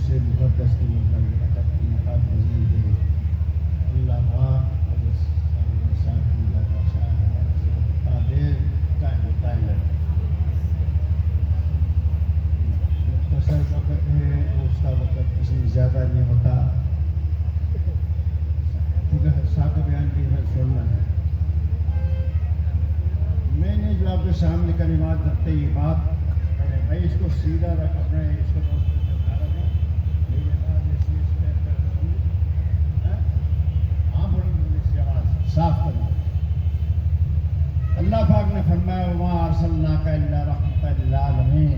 سے مقدس کی مطلب کی مقاد وزیر دے اللہ پاک ساتھی لگا شاہ قادر قائم مختصر وقت ہے اس کا وقت کسی زیادہ نہیں ہوتا کیونکہ سادہ بیان بھی ہے سننا ہے. میں نے جو آپ کے سامنے کلمات رکھتے یہ بات بھائی اس کو سیدھا رکھ اپنے اس کو صاف کرنا. اللہ پاک نے فرمایا وَمَا أَرْسَلْنَاكَ إِلَّا رَحْمَةً لِّلْعَالَمِينَ.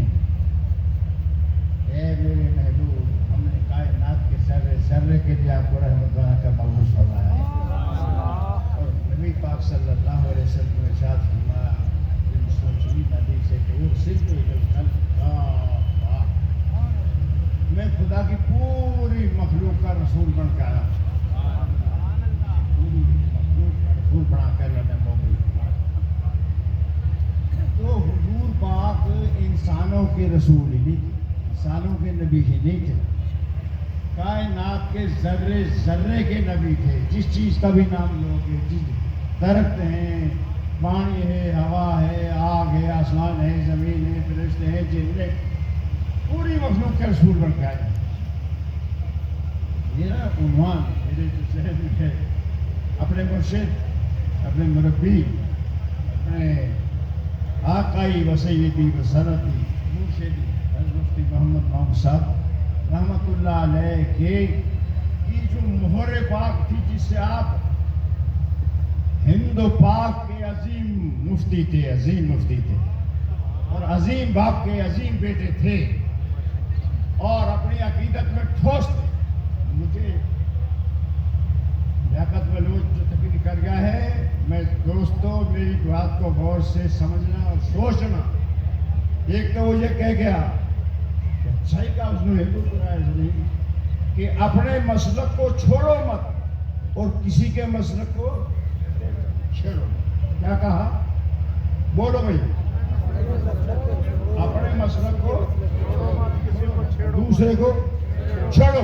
اے میرے محبوب ہم نے کائنات کے ذرے ذرے کے لیے آپ کو رحمت بنا کر مبعوث فرمایا ہے. اور نبی پاک صلی اللہ علیہ وسلم نے ارشاد فرمایا سوچی نبی سے کہ صرف میں خدا کی پوری مخلوق کا رسول بن کے آیا. پوری مخلوق کا رسول بنا کر اللہ نے مومن. تو حضور پاک انسانوں کے رسول ہی نہیں تھے, انسانوں کے نبی ہی نہیں تھے, کائنات کے ذرے ذرے کے نبی تھے. جس چیز کا بھی نام لوگے, جس درخت ہیں, پانی ہے, ہوا ہے, آگ ہے, آسمان ہے, زمین ہے, فرشتے ہیں, جن ہے, پوری مخلوق کے رسول بن کے آئے. میرا عنوان میرے جو ذہن میں ہے اپنے مرشد, اپنے مربی, اپنے آقائی و سیدی و سندی مرشدی حضرت مفتی محمد محمود صاحب رحمۃ اللہ علیہ کی جو مہر پاک تھی جس سے آپ ہند و پاک کے عظیم مفتی تھے, عظیم مفتی تھے اور عظیم باپ کے عظیم بیٹے تھے اور اپنی عقیدت میں ٹھوس تھے. مجھے لیاقت بلوچ جو تقریر کر گیا ہے, میں دوستوں میری بات کو غور سے سمجھنا اور سوچنا. ایک تو وہ یہ کہہ گیا صحیح کہا اس نے کہ اپنے مسلک کو چھوڑو مت اور کسی کے مسلک کو چھیڑو. کیا کہا بولو بھائی, اپنے مسلک کو دوسرے کو چھوڑو.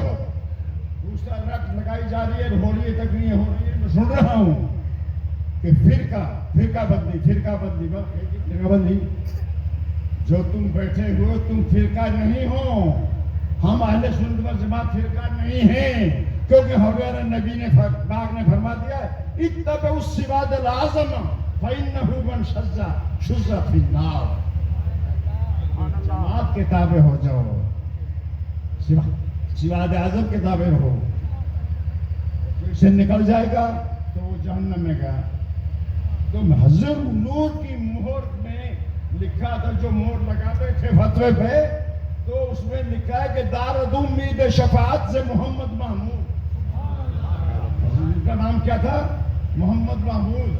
دوسرا رقص لگائی جا رہی ہے, ہولی تک نہیں ہو رہی ہے, میں سن رہا ہوں کہ فرقہ بندی جو تم بیٹھے ہو تم فرقہ نہیں ہو. ہم اہل سنت والجماعت فرقہ نہیں ہیں, کیونکہ ہمارے نبی نے پاک نے فرما دیا اتبعوا السواد الاعظم فانه من شذ فی النار. جماعت کے تابع ہو جاؤ, سواد اعظم کے تابع رہو. سے نکل جائے گا تو وہ جہنم میں گیا. تو حضرت نور کی مہر میں لکھا تھا, جو مہر لگاتے تھے فتوے پہ, تو اس میں لکھا ہے کہ دار امید شفاعت سے محمد محمود. ان کا نام کیا تھا؟ محمد محمود.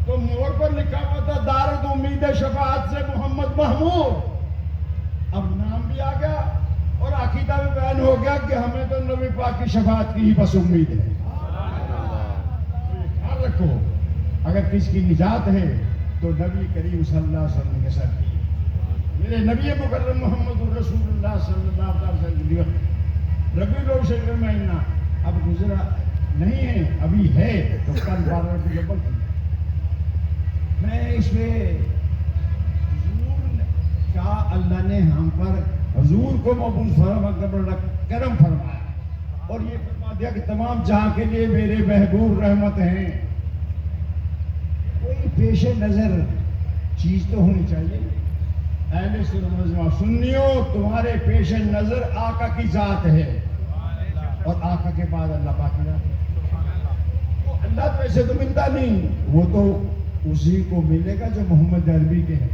تو مہر پر لکھا ہوا تھا دار امید شفاعت سے محمد محمود. اب نام بھی آ گیا اور عقیدہ بھی بیان ہو گیا کہ ہمیں تو نبی پاک کی شفاعت کی ہی بس امید ہے. خیال رکھو, اگر کس کی نجات ہے تو نبی کریم صلی اللہ علیہ وسلم کے ساتھ کی. میرے نبی مکرم محمد رسول اللہ صلی اللہ علیہ وسلم ربی لوگ شکر مہینہ اب گزرا نہیں ہے, ابھی ہے تو کل 12 کی جبل تھی. میں اس میں حضور کا اللہ نے ہم پر حضور کو مبعوث کرم فرمایا اور یہ فرما دیا کہ تمام جہاں کے لیے میرے محبوب رحمت ہیں. کوئی پیش نظر چیز تو ہونی چاہیے. اہل سنت سنیوں تمہارے پیش نظر آقا کی ذات ہے اور آقا کے بعد اللہ پاک کی ذات ہے. اللہ تو ایسے تو ملتا نہیں, وہ تو اسی کو ملے گا جو محمد عربی کے ہیں.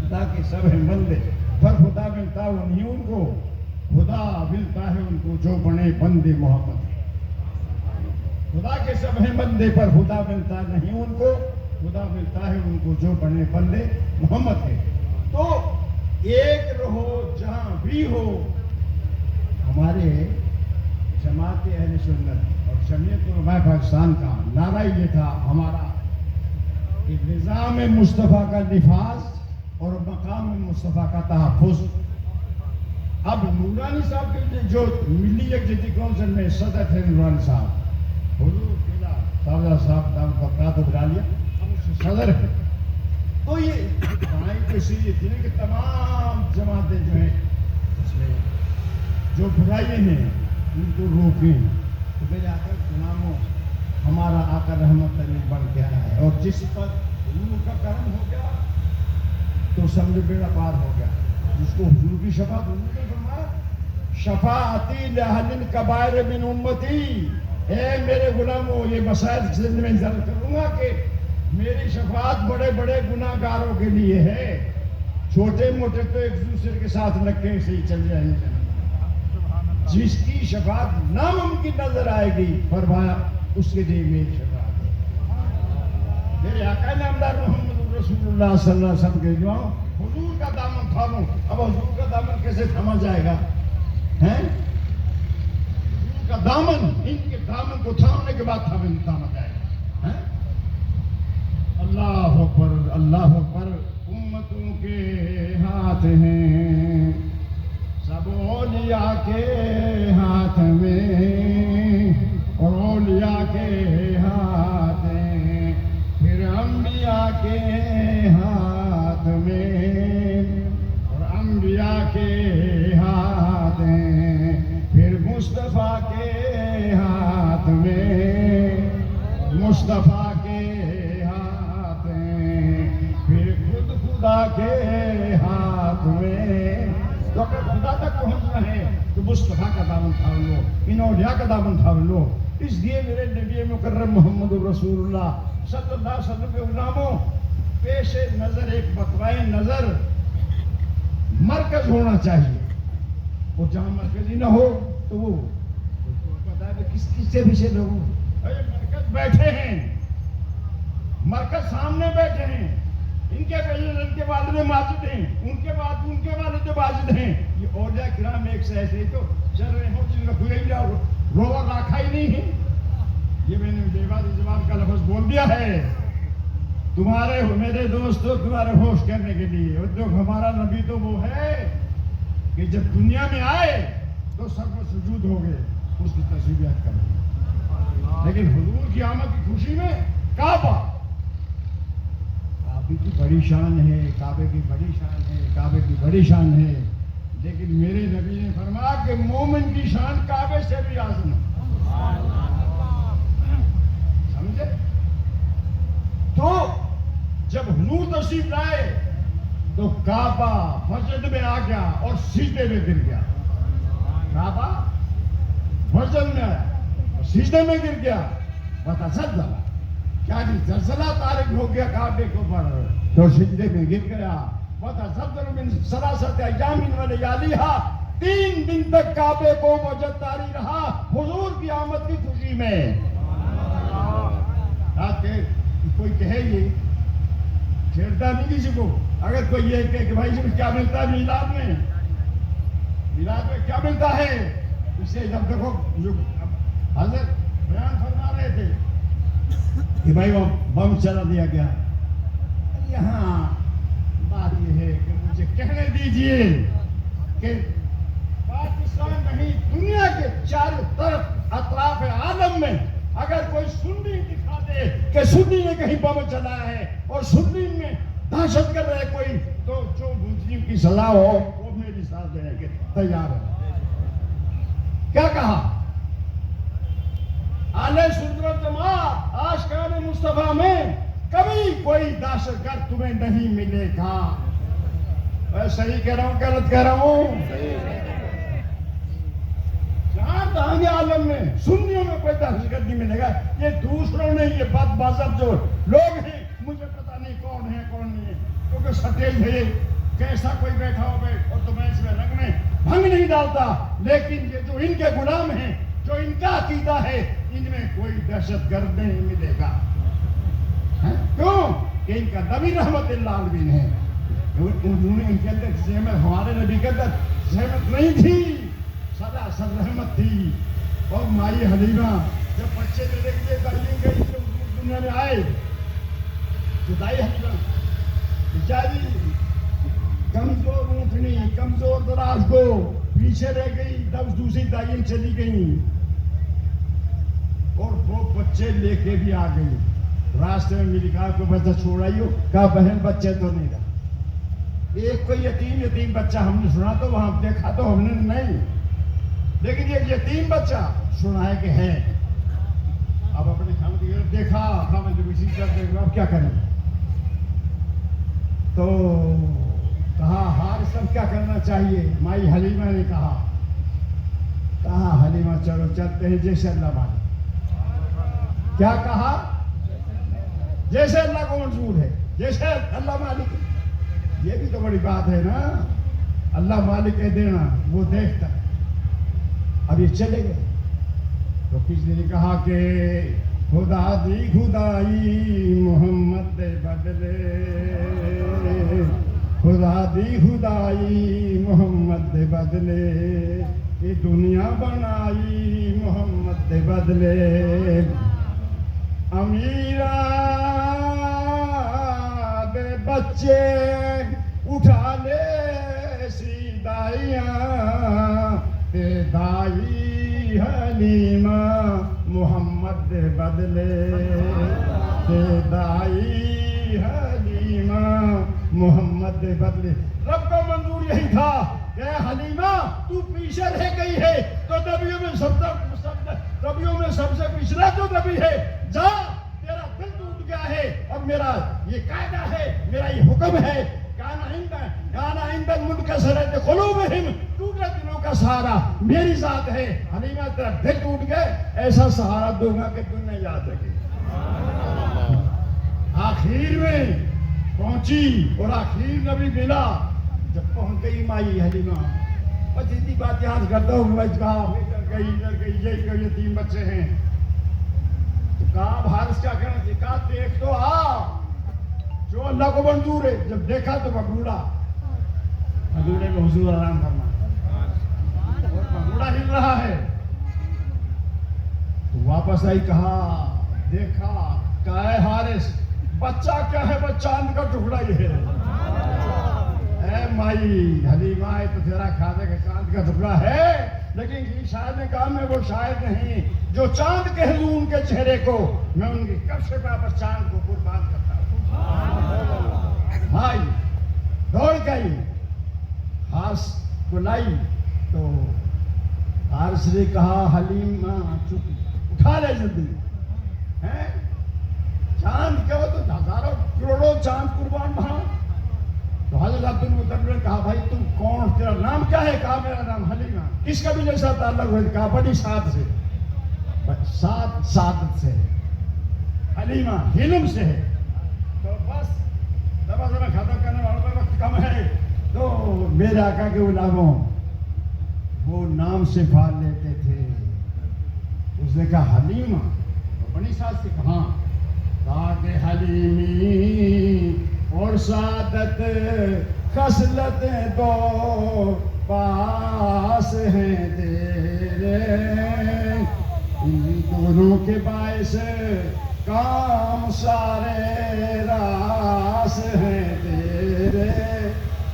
خدا کے سب ہیں بندے پر خدا ملتا وہ نہیں ان کو, خدا ملتا ہے ان کو جو بنے بندے محمد. خدا کے سب ہیں بندے پر خدا ملتا نہیں ان کو, خدا ملتا ہے ان کو جو بنے بندے محمد ہے. تو ایک رہو جہاں بھی ہو. ہمارے جماعت اہل سنت اور جمعیت علماء پاکستان کا نعرہ یہ تھا ہمارا کہ نظام مصطفیٰ کا نفاذ اور مقام مصطفیٰ کا تحفظ. اب نورانی صاحب کے جو ملی یکجہتی کونسل میں صدر تھے نورانی صاحب، حضور قلعہ صاحب صاحب دام برکات ابرالیہ صدر ہے. تو یہ پڑھائی کو اس لیے تھی کہ تمام جماعتیں جو ہیں اس میں جو برائیاں ہیں ان کو روکیں. تو میرے آقا غلاموں، ہمارا آقا رحمت علیہ بن کے آیا ہے، اور جس پر حضور کا کرم ہو گیا تو سمجھ بیڑا پار ہو گیا. جس کو حضور کی شفاعت، حضور نے فرمایا شفاعتی لأہل الکبائر من امتی، اے میرے غلاموں یہ مسائل سے میں ذکر کروں گا کہ میری شفاعت بڑے بڑے گناہ گاروں کے لیے ہے، چھوٹے موٹے تو ایک دوسرے کے ساتھ لگے سے ہی چل جائیں گے. جس کی شفاعت ناممکن نظر آئے گی فرمایا اس کے لیے میری شفاعت ہے. میرے آقا نامدار محمد رسول اللہ صلی اللہ علیہ وسلم کے جوان حضور کا دامن تھامو. اب حضور کا دامن کیسے تھاما جائے گا؟ حضور کا دامن، ان کے دامن کو تھامنے کے بعد تھاما جائے گا. اللہ اکبر، اللہ اکبر. امتوں کے ہاتھ ہیں سب اولیاء کے ہاتھ میں، اور اولیاء کے ہاتھ ہیں پھر انبیاء کے ہاتھ میں، اور انبیاء کے ہاتھ ہیں پھر مصطفیٰ کے ہاتھ میں، مصطفیٰ کے ہاتھ ہیں پھر خود خدا کے ہاتھ میں. تو اگر خدا تک پہنچنا ہے تو مصطفیٰ کا دامن تھام لو، ان اولیاء کا دامن تھام لو. اس لیے میرے نبی مکرم محمد رسول اللہ صلی اللہ علیہ وسلم کے غلاموں، پیش نظر ایک بقوائے نظر مرکز ہونا چاہیے. وہ جہاں مرکزی نہ ہو تو وہ پتا ہے کس سے پیچھے لوگوں مرکز بیٹھے ہیں، مرکز سامنے بیٹھے ہیں، ان کے والد ماجد ہیں، ان کے والد واجد ہیں. یہ اولیاء کرام ایک سے ایسے تو چل رہے ہوں جن کا کوئی روور رکھا ہی نہیں ہے. یہ میں نے بے بات زبان کا لفظ بول دیا ہے تمہارے میرے دوستوں تمہارے ہوش کرنے کے لیے. اور جو ہمارا نبی تو وہ ہے کہ جب دنیا میں آئے تو سب کو سجود ہو گئے، اس کی تصویریات کر رہے. لیکن حضور کی آمد کی خوشی میں کعبہ کی بڑی شان ہے، کعبے کی بڑی شان ہے، کعبے کی بڑی شان ہے. لیکن میرے نبی نے فرمایا کہ مومن کی شان کعبے سے بھی اعظم ہے. سمجھے؟ تو جب حضور تشریف لائے تو کعبہ وجد میں آ گیا اور سجدے میں گر گیا. کعبہ وجد میں آیا اور سجدے میں گر گیا. بتا کیا جی زلزلہ طارق ہو گیا کعبے کے اوپر تو سجدے میں گر گیا. وَتَزَلْزَلُ مِنْ ثَلَاثَةِ أَيَّامٍ وَلَيَالِيهَا، 3 دن تک کعبے کو وجد طاری رہا حضور کی آمد کی خوشی میں. کوئی کہے یہ چھیڑتا نہیں کسی کو. اگر کوئی یہ کہے کہ بھائی کیا ملتا ہے میلاد میں کیا ملتا ہے، اس سے جب دیکھو جو حضرت بیان فرما رہے تھے کہ بھائی وہ بم چلا دیا گیا. یہاں بات یہ ہے کہ مجھے کہنے دیجئے کہ پاکستان نہیں دنیا کے چاروں طرف اطراف عالم میں اگر کوئی سنی دکھا دے کہ سنی نے کہیں بم چلایا ہے اور سنی میں دہشت کر رہے کوئی، تو جو مسلم کی سزا ہو وہ میری ساتھ دینے کے تیار ہے. کیا کہا؟ اہل سنت و جماعت آشکار مصطفیٰ میں کبھی کوئی دہشت گرد تمہیں نہیں ملے گا. میں صحیح کہہ رہا ہوں غلط کہہ رہا ہوں؟ جہاں تہاں عالم میں سنیوں میں کوئی دہشت گرد نہیں ملے گا. یہ دوسروں نے یہ بد مذہب جو لوگ ہیں مجھے پتہ نہیں کون ہے کون نہیں ہے، کیونکہ سٹیج ہے کیسا کوئی بیٹھا ہو اور تمہیں اس میں رنگ میں بھنگ نہیں ڈالتا. لیکن یہ جو ان کے غلام ہیں، جو ان کا عقیدہ ہے، ان میں کوئی دہشت گرد نہیں ملے گا. کیوں کہ ان کا نبی رحمت اللہ عالمین ہے. انہوں نے ان کے اندر زحمت، ہمارے نبی کے اندر زحمت نہیں تھی، سدا سر رحمت تھی. اور مائی حلیمہ جب بچے میرے کے لیے دائیں گئی تو دنیا میں آئے تو دائی حلیمہ بیچاری کمزور اونٹنی، کمزور دراز کو پیچھے رہ گئی، تب دوسری تعلیم چلی گئی اور وہ بچے لے کے بھی آ گئی. راستے میں میری کہا کو بچہ چھوڑ آئی ہو؟ کہا بہن بچے تو نہیں رہا. ایک کوئی یتیم بچہ ہم نے سنا تو وہاں دیکھا تو ہم نے نہیں، لیکن یہ یتیم بچہ سنا ہے کہ ہے. اب اپنے خامد دیکھا، خامد اسی طرح اب کیا کریں؟ تو کہا حارث اب کیا کرنا چاہیے؟ مائی حلیمہ نے کہا حلیمہ چلو چلتے ہیں جیسے اللہ مالک. کیا کہا؟ جیسے اللہ کو منظور ہے، جیسے اللہ مالک ہے. یہ بھی تو بڑی بات ہے نا، اللہ مالک ہے دینا، وہ دیکھتا. اب یہ چلے گئے تو کسی نے کہا کہ خدا دی خدائی محمد دے بدلے، خدا دی خدائی محمد دے بدلے، یہ دنیا بنائی محمد دے بدلے. امیرہ دے بچے اٹھا لے سی دائیاں، تے دائی حلیمہ محمد دے بدلے، تے دائی حلیمہ محمد دے بدلے. رب کا منظور یہی تھا کہ حلیمہ تو پیچھے رہ گئی ہے تو نبیوں میں سب سے پچھلا جو نبی ہے، جا تیرا دل ٹوٹ گیا ہے. اور میرا یہ قاعدہ ہے، میرا یہ حکم ہے، کانا عند المنکسرۃ قلوبہم، ٹوٹے دلوں کا سہارا میری ذات ہے. حلیمہ تیرا دل ٹوٹ گئے، ایسا سہارا دوں گا کہ تم نہیں یاد رکھے. آخر میں پہنچی اور آخر نبی ملا. جب پہنچ گئی مائی حلیمہ، بس اتنی بات یاد کرتا ہوں. میں کہا ادھر گئی یہ تین بچے ہیں. تو کہا اب حارث کیا کہنا چاہیے؟ کہا دیکھ تو جو اللہ کو منظور ہے. جب دیکھا تو پگوڑا میں حضور آرام فرما اور پگوڑا ہل رہا ہے. تو واپس آئی، کہا دیکھا، کہا اے حارث بچہ کیا ہے؟ بس چاند کا ٹکڑا یہ ہے. اے مائی حلیمہ تو تیرا کھانے کا چاند کا ٹکڑا ہے، لیکن شاید نے کہا میں وہ شاید نہیں جو چاند کہہ لوں ان کے چہرے کو، میں ان کی کب سے پر چاند کو قربان کرتا ہوں. بھائی دوڑ گئی، حارث کو لائی تو حارث نے کہا حلیمہ چپ، اٹھا لے جلدی. چاند کیا ہو تو ہزاروں کروڑوں چاند قربان وہاں. تو حضرت عبد المطلب نے کہا بھائی تم کون، تیرا نام کیا ہے؟ کہا میرا نام حلیمہ. کس قبیلے سے تعلق ہے؟ کہا بڑی سعد سے. سعادت سے ہے، حلیمہ حلم سے ہے. تو بس دبا ختم کرنے والوں کا وقت کم ہے. تو میرے آقا کے غلاموں وہ نام سے پھال لیتے تھے. اس نے کہا حلیمہ، بڑی سعد سے کہاں؟ تاکہ حلیمی اور سعادت خصلت دو پاس ہیں تیرے، ان دونوں کے باعث کام سارے راس ہیں تیرے.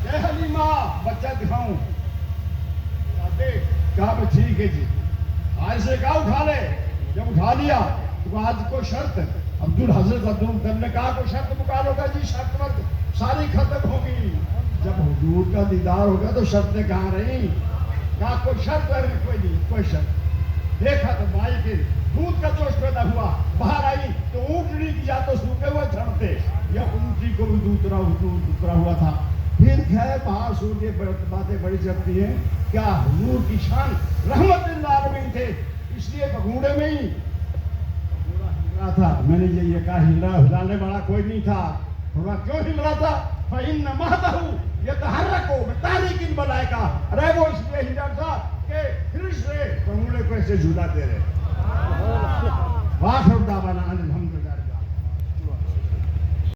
اے حلیمہ بچہ دکھاؤں؟ کہا ٹھیک ہے جی. آج سے کہا اٹھا لے. جب اٹھا لیا تو آج کو شرط حضرت عبدالمطلب نے کہا کوئی شرط مکالو گا؟ جی شرط وقت ساری ختم ہوگی. جب حضور کا دیدار ہوگا تو شرطیں کہاں رہی؟ کہا کوئی شرط ہے؟ کوئی نہیں کوئی شرط. دیکھا تو مائی کے دودھ کا جوش پیدا ہوا، باہر آئی تو اونٹنی کی یا تو سوکھے ہوئے جھڑتے یا اونٹنی کو بھی دودھ اترا ہوا تھا. پھر خیر باہر سو کے باتیں بڑی چلتی ہیں. کیا حضور کی شان رحمت للعالمین تھے، اس لیے بگوڑے میں ہی تھا. میں نے یہ کہا ہلانے والا کوئی نہیں تھا. کیوں ہل رہا تھا؟ فَإِنَّ مَهْدَهُ يَتَحَرَّكُ بِتَحْرِيكِ الْمَلَائِكَةِ. ارے وہ اس لیے ہل رہا تھا کہ پھر سے بگوڑے کو ایسے جھولاتے رہے. واخر دعوانا ان